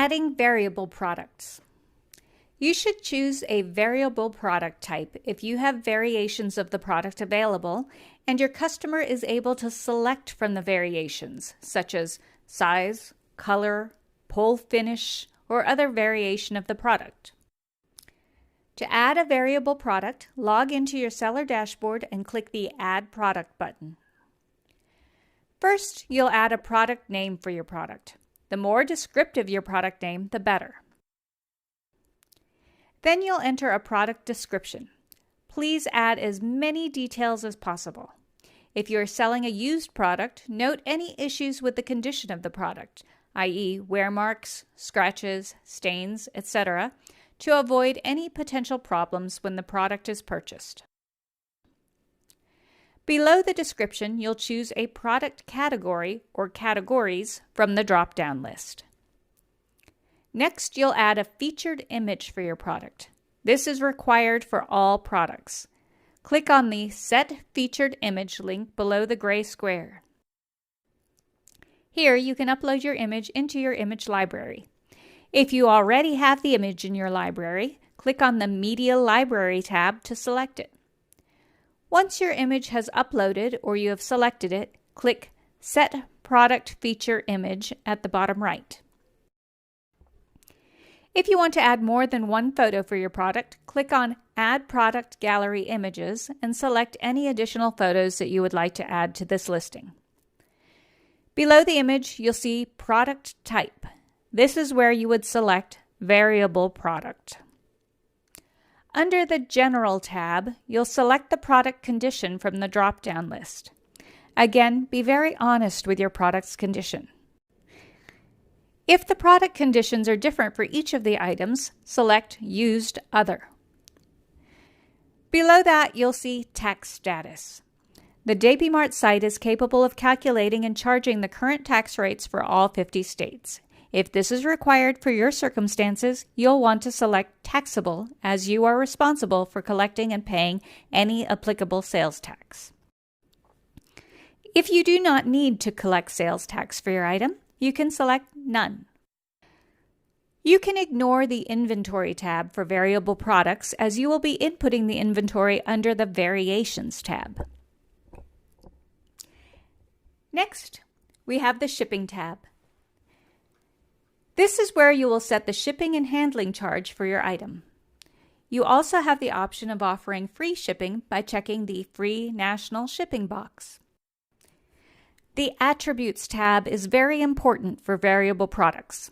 Adding variable products. You should choose a variable product type if you have variations of the product available and your customer is able to select from the variations, such as size, color, pull finish, or other variation of the product. To add a variable product, log into your seller dashboard and click the Add Product button. First, you'll add a product name for your product. The more descriptive your product name, the better. Then you'll enter a product description. Please add as many details as possible. If you are selling a used product, note any issues with the condition of the product, i.e. wear marks, scratches, stains, etc., to avoid any potential problems when the product is purchased. Below the description, you'll choose a product category or categories from the drop-down list. Next, you'll add a featured image for your product. This is required for all products. Click on the Set Featured Image link below the gray square. Here, you can upload your image into your image library. If you already have the image in your library, click on the Media Library tab to select it. Once your image has uploaded or you have selected it, click Set Product Feature Image at the bottom right. If you want to add more than one photo for your product, click on Add Product Gallery Images and select any additional photos that you would like to add to this listing. Below the image, you'll see Product Type. This is where you would select Variable Product. Under the General tab, you'll select the product condition from the drop-down list. Again, be very honest with your product's condition. If the product conditions are different for each of the items, select Used Other. Below that, you'll see Tax Status. The DapyMart site is capable of calculating and charging the current tax rates for all 50 states. If this is required for your circumstances, you'll want to select Taxable, as you are responsible for collecting and paying any applicable sales tax. If you do not need to collect sales tax for your item, you can select None. You can ignore the Inventory tab for variable products, as you will be inputting the inventory under the Variations tab. Next, we have the Shipping tab. This is where you will set the shipping and handling charge for your item. You also have the option of offering free shipping by checking the Free National Shipping box. The Attributes tab is very important for variable products.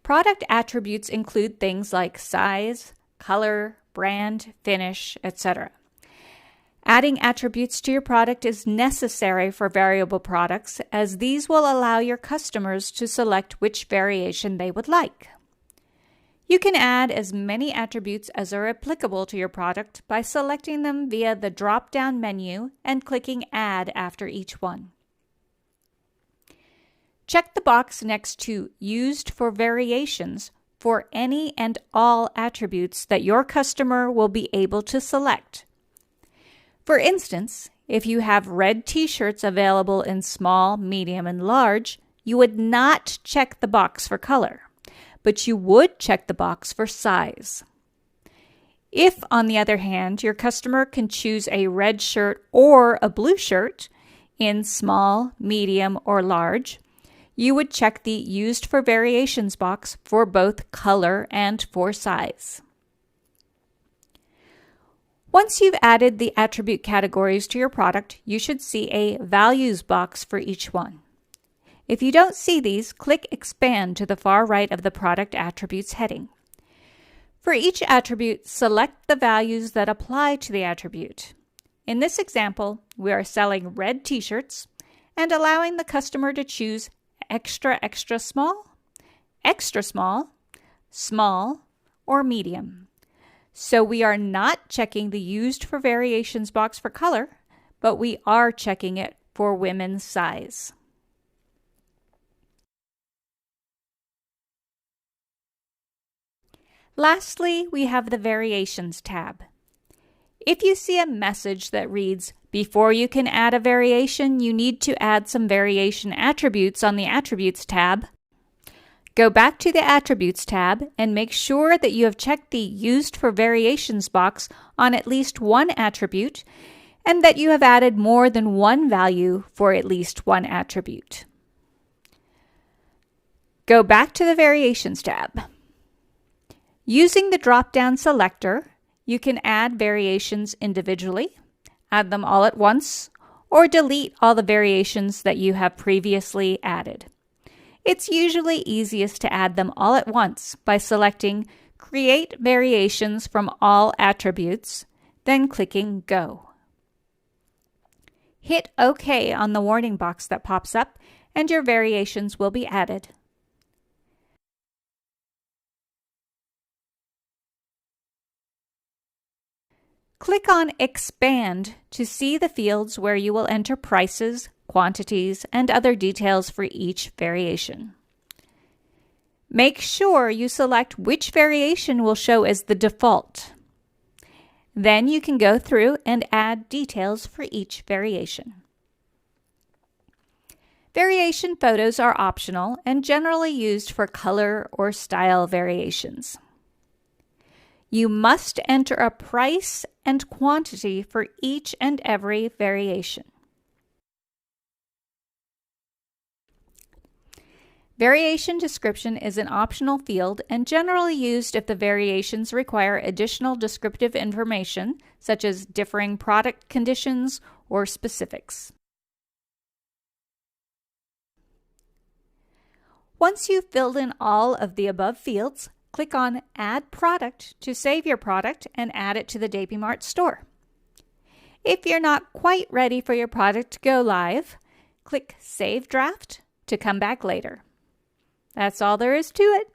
Product attributes include things like size, color, brand, finish, etc. Adding attributes to your product is necessary for variable products, as these will allow your customers to select which variation they would like. You can add as many attributes as are applicable to your product by selecting them via the drop-down menu and clicking Add after each one. Check the box next to Used for Variations for any and all attributes that your customer will be able to select. For instance, if you have red t-shirts available in small, medium, and large, you would not check the box for color, but you would check the box for size. If, on the other hand, your customer can choose a red shirt or a blue shirt in small, medium, or large, you would check the Used for Variations box for both color and for size. Once you've added the attribute categories to your product, you should see a Values box for each one. If you don't see these, click Expand to the far right of the Product Attributes heading. For each attribute, select the values that apply to the attribute. In this example, we are selling red t-shirts and allowing the customer to choose extra, extra small, small, or medium. So we are not checking the Used for Variations box for color, but we are checking it for women's size. Lastly, we have the Variations tab. If you see a message that reads, "Before you can add a variation, you need to add some variation attributes" on the Attributes tab, Go back to the Attributes tab and make sure that you have checked the Used for Variations box on at least one attribute and that you have added more than one value for at least one attribute. Go back to the Variations tab. Using the drop-down selector, you can add variations individually, add them all at once, or delete all the variations that you have previously added. It's usually easiest to add them all at once by selecting Create Variations from All Attributes, then clicking Go. Hit OK on the warning box that pops up, and your variations will be added. Click on Expand to see the fields where you will enter prices, quantities, and other details for each variation. Make sure you select which variation will show as the default. Then you can go through and add details for each variation. Variation photos are optional and generally used for color or style variations. You must enter a price and quantity for each and every variation. Variation description is an optional field and generally used if the variations require additional descriptive information, such as differing product conditions or specifics. Once you've filled in all of the above fields, click on Add Product to save your product and add it to the DapyMart store. If you're not quite ready for your product to go live, click Save Draft to come back later. That's all there is to it.